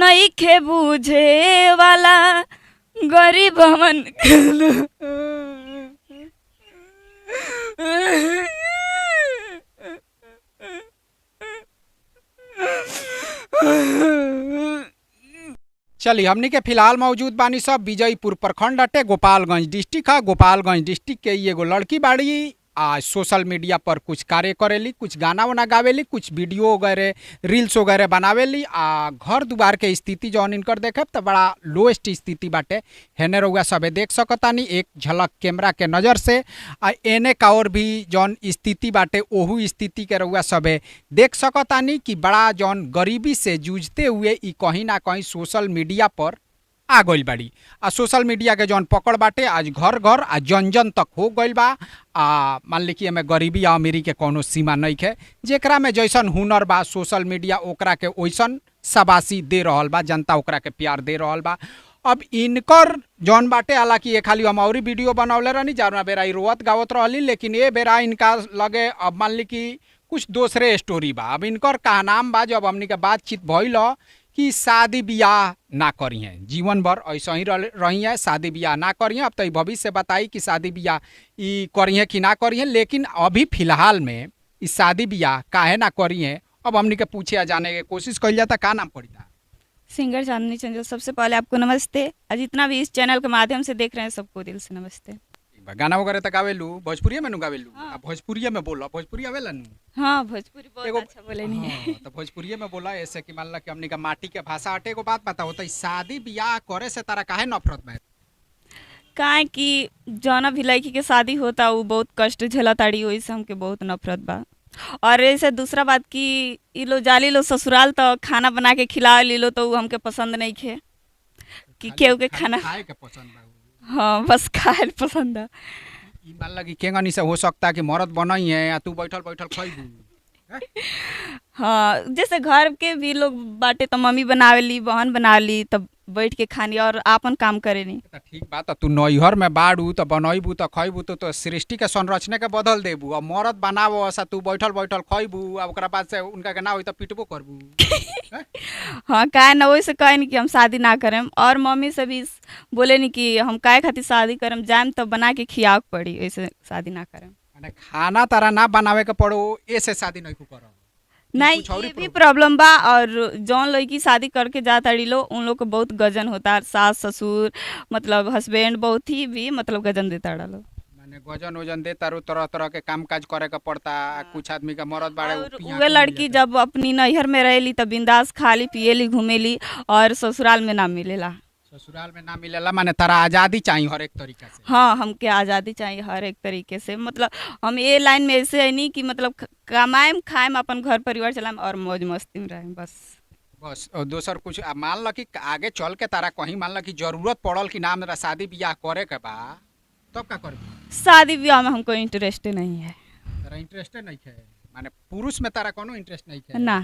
नइखे बूझे वाला गरीब हमन चलिए हमनी के फिलहाल मौजूद बानी सब विजयपुर प्रखंड अटे गोपालगंज डिस्ट्रिक्ट है। गोपालगंज डिस्ट्रिक्ट के एगो लड़की बाड़ी आज सोशल मीडिया पर कुछ कार्य करेली, कुछ गाना वाना गावेली, कुछ वीडियो वगैरह रील्स वगैरह बनावेली। घर दुआर के स्थिति जौन इनकर देखे तो बड़ा लोएस्ट स्थिति बाटे। हेने रउआ सबे देख सकतानी एक झलक कैमरा के नज़र से। एने का और भी जौन स्थिति बाटे ओहू स्थिति के रउआ सबे देख सकतानी कि बड़ा जौन गरीबी से जूझते हुए ई कहीं ना कहीं सोशल मीडिया पर आ गइल बाड़ी। सोशल मीडिया के जौन पकड़ बाटे आज घर घर आ जन जन तक हो गइल बा। मान ली कि एमे गरीबी या अमीरी के कोनो सीमा नहीं है। जेकरा में जैसन हुनर बा सोशल मीडिया ओकरा के वैसन शाबाशी दे रहल बा, जनता ओकरा के प्यार दे रहल बा। अब इनकर जौन बाटे हालांकि ये खाली हम और वीडियो बनौले रहनी जौना बेरा ई रोवत गावत रहली, लेकिन ये बेरा इनका लगे अब मान ली कि कुछ दूसरे स्टोरी बा। अब इनकर कहनाम बा जब हमनी के बातचीत भइल कि शादी ब्याह ना करी हैं, जीवन भर ऐसा ही रही हैं, शादी ब्याह ना करी हैं। अब तो भविष्य बताई कि शादी ब्याह ई करी हैं कि ना करी हैं, लेकिन अभी फिलहाल में इस शादी ब्याह काहे ना करी हैं अब हमनी के पूछे जाने की कोशिश कल जाता। का नाम पड़ता? सिंगर चांदनी चंचल। सबसे पहले आपको नमस्ते, और जितना भी इस चैनल के माध्यम से देख रहे हैं सबको दिल से नमस्ते। गाना वगैरह तक गावेलू भोजपुरिया में नु गावेलू? हाँ। भोजपुरिया में बोला, भोजपुरी आवेला नु? हाँ, भोजपुरी बहुत अच्छा बोले नहीं है। तो भोजपुरिया में बोला ऐसे कि मान ला कि हमनी का माटी के भाषा हटे। को बात बताओ तो शादी ब्याह करे से तारा काहे नफरत बा? काहे कि जौना भी लड़की के शादी होता वो बहुत कष्ट झेलताड़ी, वही से हमके बहुत नफरत बा। और ऐसे दूसरा बात कि ई लो जाली लो ससुराल तो खाना बना के खिला ली लो तो वो हमके पसंद नहीं खे कि केहू के खाना खाए के पसंद बा? हाँ, बस खाए पसंद है। ई मान ला कि केंगनी से हो सकता कि मरद बनई है या तू बैठल बैठल खइबू? हाँ, जैसे घर के भी लोग बाटे तो मम्मी बनावेली, बहन बनाली, तब बैठ के खानी और आपन काम करेनी। तो ठीक बात। तू नैहर में बाड़ू तो बनईबू तो खइबू तो सृष्टि के संरचना के बदल देबू। अब मरद बनावो ऐसा तू बैठल बैठल खइबू, अब ओकरा बाद से उनका के ना होई तो पिटबो करबू। हाँ, काहे ना वही से कहे नहीं कि हम शादी ना करें। और मम्मी से भी बोले नहीं कि हम काहे खातिर शादी करें, जाम तो बना के खियाव पड़ी, ऐसे शादी ना करें। माने खाना तारा ना बनावे के पड़ो ऐसे शादी नहीं करो? नहीं, ये भी प्रॉब्लम बा। और जौन लड़की शादी करके जाता लो उन लोग को बहुत गजन होता है, सास ससुर मतलब हस्बैंड बहुत ही भी मतलब गजन देता लो। माने गजन वजन दे तारू तरह तरह के काम काज करे का पड़ता। कुछ आदमी का मरद बाड़े और वे लड़की जब अपनी नैहर में रहेली तब बिंदास खाली पियली घूमेली और ससुराल में ना मिलेला। ससुराल में ना मिलेला माने तारा आजादी चाहिए हर एक तरीका से? हाँ, हमके आज़ादी चाहिए हर एक तरीके से। मतलब हम ये लाइन में ऐसे है नहीं कि मतलब कमाएम खाएम अपन घर परिवार चलाएम और मौज मस्ती में रहें बस। बस और दोसर कुछ मान ला कि आगे चल के तारा कहीं मान ला कि जरूरत पड़ल कि नाम मेरा शादी ब्याह करे के बा तब का करबी? शादी ब्याह में हमको इंटरेस्ट नहीं है। तारा इंटरेस्ट नहीं है? माने पुरुष में तारा कोनो इंटरेस्ट नहीं है ना?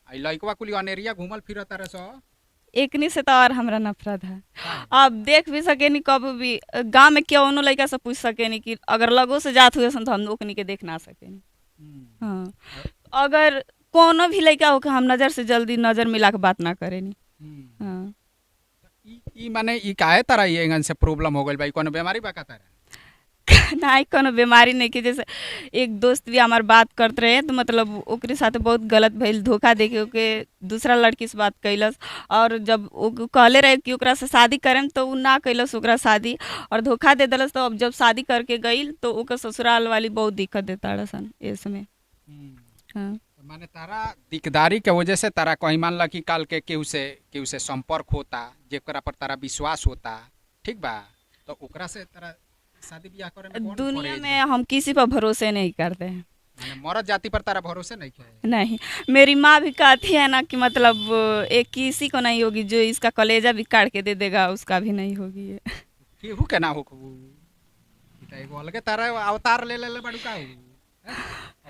आई लइकवा कुली अनेरिया घूमल फिरत तारे सो एकनी से तो और हमरा नफरत है। अब देख भी सके नहीं, कब भी गांव में क्यों लड़का से पूछ सके नहीं कि अगर लगो से जात हुए तो हम ओकनी के देख ना सके नहीं। हाँ, अगर कोनो भी लड़का हो हम नजर से जल्दी नजर मिला के बात ना करे नहीं। हाँ, ई माने ई काहे तारा ये इंगन से प्रॉब्लम हो गइल भाई? कोनो बीमारी बा का तारा? ना कोनो बीमारी नहीं कि जैसे एक दोस्त भी हमार बात करते रहे तो मतलब ओकरे साथ बहुत गलत भइल, धोखा दे के ओके दूसरा लड़की से बात कैलस। और जब वो कहले रहे कि ओकरा से शादी करें तो वो ना कैलस ओकरा शादी और धोखा दे दिलस। तो अब जब शादी करके गई तो ओकर ससुराल वाली बहुत दिक्कत देता सन ये समय। हाँ, माने तारा दिकदारी के वजह से तारा कहीं मान ला कि काल के केहू से संपर्क होता जेकरा पर तारा विश्वास होता, ठीक बा? तो ओकरा से तारा शादी ब्याह करे में कौन दुनिया परहेज में हम किसी पर भरोसे नहीं करते हैं। माने मरद जाति पर तारा भरोसे नहीं है? नहीं, मेरी माँ भी कहती है ना कि मतलब एक किसी को नहीं होगी जो इसका कलेजा भी काट के दे देगा उसका भी नहीं होगी ये। केहू के ना होखबू? इता एगो अलगे तारा अवतार ले ले बड़ू का?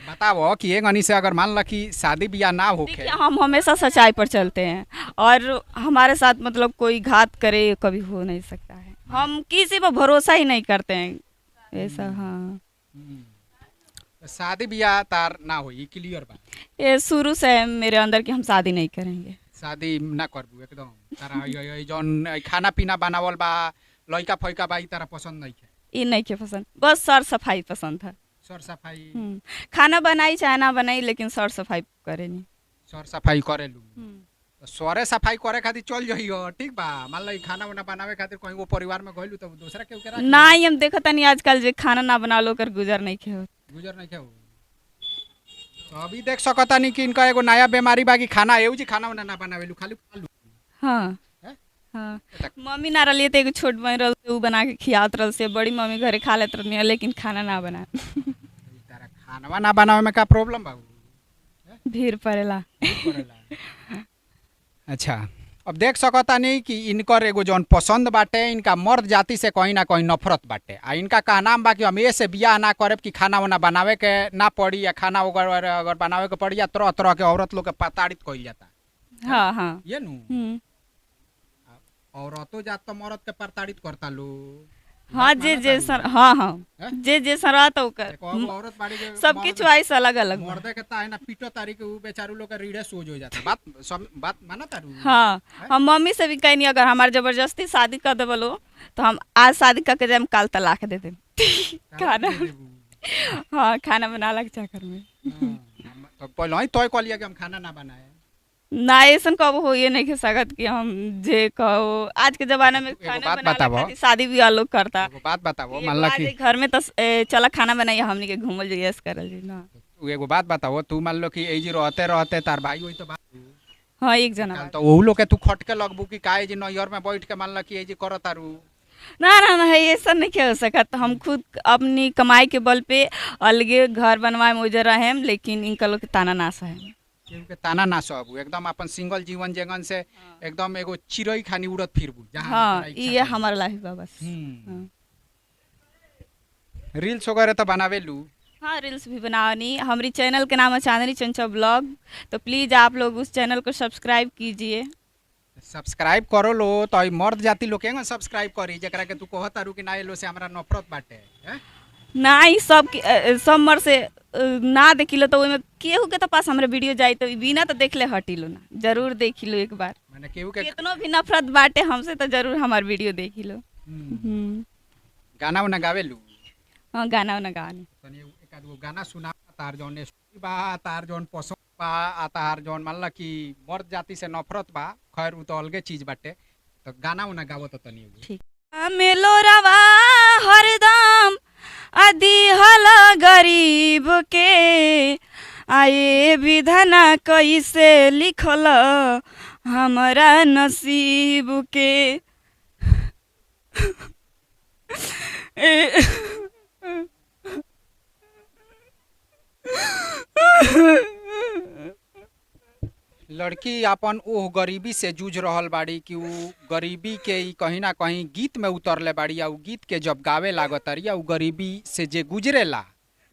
बताओ कि एक से अगर मान ला कि शादी ब्याह ना होके। देखिए, हम हमेशा सच्चाई पर चलते हैं और हमारे साथ मतलब कोई घात करे कभी हो नहीं सकता है। हम किसी पर भरोसा ही नहीं करते हैं ऐसा। हाँ, तो शादी ब्याह तार ना हो, ये क्लियर बा? ये शुरू से है मेरे अंदर कि हम शादी नहीं करेंगे। शादी ना करबू एकदम तारा ये जौन खाना पीना बनावल बा लइका फइका बा ई तारा पसंद नहीं है। ये नहीं के पसंद, बस सर सफाई पसंद है। सर सफाई खाना बनाई चाहे ना बनाई लेकिन सर सफाई करे नहीं। सर सफाई करेलू तो सरे सफाई करे खातिर चल जइयो ठीक बा। मान लो खाना वाना बनावे खातिर कहीं वो परिवार में गइलू तो दूसरा केहू के राख ना ही हम देखत नहीं आजकल जे खाना ना बना लो कर गुजर नहीं के होत। गुजर नहीं केहू। तो अभी देख सकता नहीं कि इनका एगो नया बीमारी बा कि खाना एऊ जी खाना वाना ना बनावेलू खाली खालू। हाँ हैं? हाँ एतक मम्मी ना रही तो एगो छोट बहन रह उ बना के खियात रह से, बड़ी मम्मी घरे खा लेत रहनी लेकिन खाना ना बना। तारा खाना ना बनावे में का प्रॉब्लम बा? भीड़ पड़ेला। अच्छा अब देख सकता नहीं कि इनकर एगो जौन पसंद बाटे इनका मर्द जाति से कहीं ना कहीं नफरत बाटे। आ इनका कहनाम बा कि हम से बियाह ना करब कि खाना वाना बनावे के ना पड़ी या खाना अगर बनावे के पड़ी या तरह तरह के औरत लोग के प्रताड़ित कइल जाता। हाँ हाँ ये नु औरतों जात तो मर्द के प्रताड़ित करता लो। हाँ जे जे सर हाँ हाँ जे जे सर रहता ओकर औरत बाड़ी के सबकी चॉइस अलग अलग बा। मर्दे के ताए ना पीटो तारी के उ बेचारू लोग के रीढ़े सोज हो जाता। बात सब बात माना तारू। हाँ हम मम्मी से भी कहीं नहीं, अगर हमारे जबरदस्ती शादी कर दे बोलो तो हम आज शादी करके जाए काल तलाक दे दे खाना। हाँ खाना बना लग चक्कर में तो पहले ही तय कर लिया कि हम खाना ना बनाए ना ऐसा कब हो ये नहीं कह सकत कि हम जे कहो आज के जमाने में एगो खाना बात बनाला बतावो। खातिर शादी भी लोग करता। एगो बात बताओ एगो मान ला आज कि एक घर में तो चला खाना बनाइए हमनी के घूमल जाइए ऐसे करल जी ना। एगो बात बताओ तू मान लो कि एजी रहते रहते तार भाई होई तो बात हाँ एक जना तो ओहू लोग के तू खटके लगबू कि काहे जी नैयर में बैठ के मान ला कि एजी करत तारू। ना ना ना है ऐसा नहीं हो सकत। हम खुद अपनी कमाई के बल पे अलगे घर बनवाए मुझे रहे लेकिन इनका लोग के ताना ना सहे केहू के ताना ना सहबू एकदम अपन सिंगल जीवन जगन से एकदम एगो चिड़ई खानी उड़त फिरबू जहां हाँ तोरा इच्छा ये करी। हमारा लाइफ बा बस। हम्म। रील्स वगैरह तो बनावेलू। हाँ रील्स भी बनानी। हमारी चैनल के नाम है चांदनी चंचल ब्लॉग, तो प्लीज़ आप लोग उस चैनल को सब्सक्राइब कीजिए। सब्सक्राइब करो लो तो ई मर्द जाति लोग के सब्सक्राइब करी जकरा के तू कहत तारू कि ना ए लो से हमरा नफरत बाटे हैं? ना ही सब मर से ना देखिलो तो ओइमे केहू के तो पास हमरे वीडियो जाई तो बिना तो देख ले हटिलो ना, जरूर देखिलो एक बार। माने केहू के कितनो भी नफरत बाटे हमसे तो जरूर हमार वीडियो देखिलो। गाना उना गावेलू। हाँ गाना वाना गाने तनी एक आध गो गाना सुना तार जौन स्टोरी बा तार जौन पसंद बा आ तार जौन मानला कि मर्द जाति से नफरत बा खैर उ तो अलगे चीज बाटे तो गाना उना गावो तो तनी एगो। ठीक मेलो रवा हरदम आदि हल गरीब के आए विधना कैसे लिखल हमारा नसीब के। लड़की अपन ओह गरीबी से जूझ रहल बाड़ी कि उ गरीबी के ई कहीं ना कहीं गीत में उतरले बाड़ी आ उ गीत के जब गावे लागतारी आ उ गरीबी से जे गुजरेला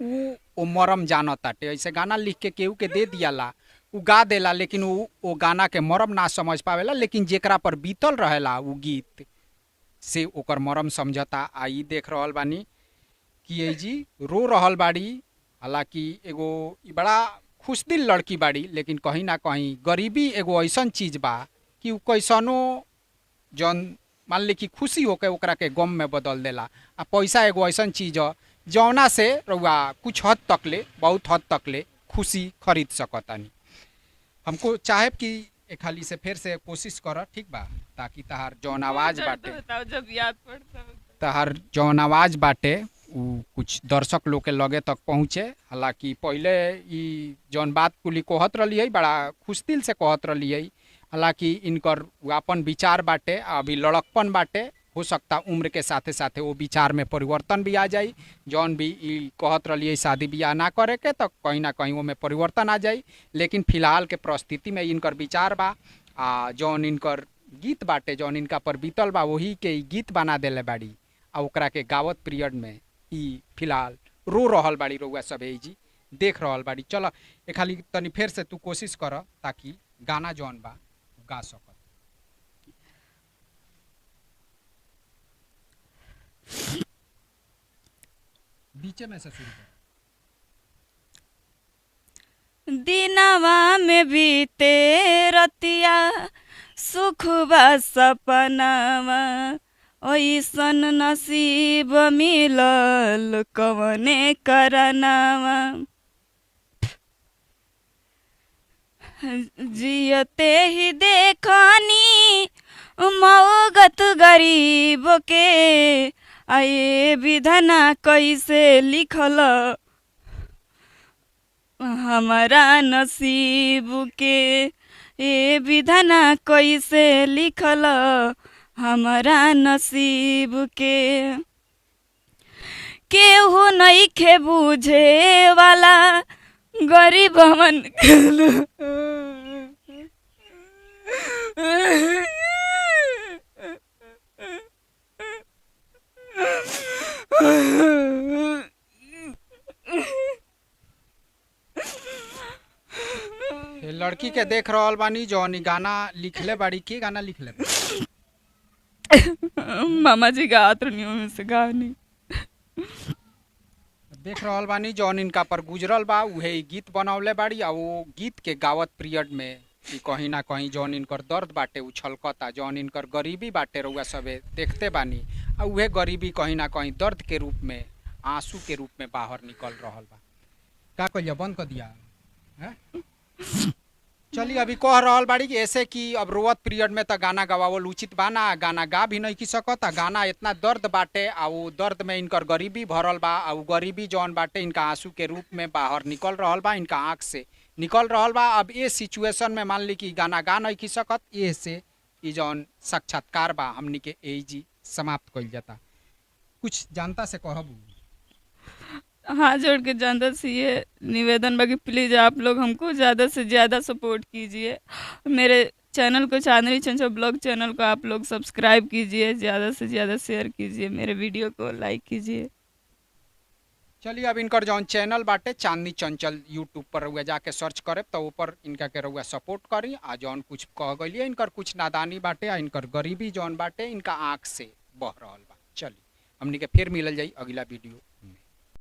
उ मरम जानताटे। ऐसे गाना लिख के केहू के दे दियाला उ गा देला लेकिन उ गाना के मरम ना समझ पावेला लेकिन जेकरा पर बीतल रहेला उ गीत से ओकर मरम समझता। आ ई देख रहल बानी कि ए जी रो रहल बाड़ी। हालांकि एगो ई बड़ा खुशदिल लड़की बाड़ी लेकिन कहीं ना कहीं गरीबी एगो ऐसन चीज बा कि उ कैसनो जौन मान ली कि खुशी होके ओकरा के गम में बदल देला। आ पैसा एगो ऐसन चीज ह जौना से रउआ कुछ हद तक ले बहुत हद तक ले खुशी खरीद सकतानी। हमको चाहे कि एक हाली से फिर से कोशिश कर ठीक बा ताकि तहार जौन आवाज बाटे जब याद पड़ता तहार जौन आवाज बाटे उ कुछ दर्शक लोग के लगे तक पहुँचे। हालांकि पहले ई जौन बात कुली कहत रही है बड़ा खुशदिल से कहत रही है। हालांकि इनकर अपन विचार बाटे अभी लड़कपन बाटे हो सकता उम्र के साथे साथे वो विचार में परिवर्तन भी आ जाई। जौन भी ई कहत रही है शादी ब्याह ना करे के तो कहीं ना कहीं वो में परिवर्तन आ जाई लेकिन फिलहाल के परिस्थिति में इनकर विचार बा आ जौन इनकर गीत बाटे जौन इनका पर बीतल बा वही के ई गीत बना देले बाड़ी आ ओकरा के गावत पीरियड में ई फिलहाल रो रहल बाड़ी। रउआ सब जी देख रहल बाड़ी। चल एक खाली तनी फिर से तू कोशिश कर ताकि गाना जौन बा गा सकत। बीचे में से शुरू कर। दिनवा में बीते रतिया सुख बा सपनावा ओइसन नसीब मिलल कवने करनावा जियते ही देखनी मौगत गरीब के आए विधना कैसे लिखल हमारा नसीब के ए विधना कैसे लिखल हमारा नसीब के केहू नइखे बुझे वाला गरीब हमन ये लड़की के देख रहल बानी जौन इ गाना लिखले बाड़ी, के गाना लिखले बा? मामा जी गात रहनी से गानी देख रहल बानी जौन इनका पर गुजरल बा उहे इ गीत बनौले बाड़ी आ वो गीत के गावत पीरियड में कि कहीं ना कहीं जौन इनकर दर्द बाटे उ छलकता, जौन इनकर गरीबी बाटे रउआ सबे देखते बानी आ उहे गरीबी कहीं ना कहीं दर्द के रूप में, आंसू के रूप में बाहर निकल रहल बा। का कहिया बंद कर दिया हैं? चलिए अभी कह रहल बाड़ी कि ऐसे कि अब रोवत पीरियड में तो गाना गवावल उचित बाना, गाना गा भी नहीं की सकत, गाना इतना दर्द बाटे आ वो दर्द में इनकर गरीबी भरल बा आ वो गरीबी जौन बाटे इनका आंसू के रूप में बाहर निकल रहल बा, इनका आँख से निकल रहल बा। अब ये सिचुएशन में मान ली कि गाना गा नहीं की सकत, ये से ई जौन साक्षात्कार बा हमनी के एजी समाप्त कइल जाता। कुछ जानता से कहबू? हाथ जोड़ के जनता से ये निवेदन बा कि प्लीज़ आप लोग हमको ज़्यादा से ज़्यादा सपोर्ट कीजिए। मेरे चैनल को चांदनी चंचल ब्लॉग चैनल को आप लोग सब्सक्राइब कीजिए, ज़्यादा से ज़्यादा शेयर कीजिए, मेरे वीडियो को लाइक कीजिए। चलिए अब इनकर जौन चैनल बाटे चांदनी चंचल यूट्यूब पर रउआ जाके सर्च करे तो ऊपर इनका के रउआ सपोर्ट करी आ जौन कुछ कह गइलिए इनकर कुछ नादानी बाटे आ इनकर गरीबी जौन बाटे इनका आँख से बह रहल बा। चलिए हमनी के फिर मिलल जाई अगला वीडियो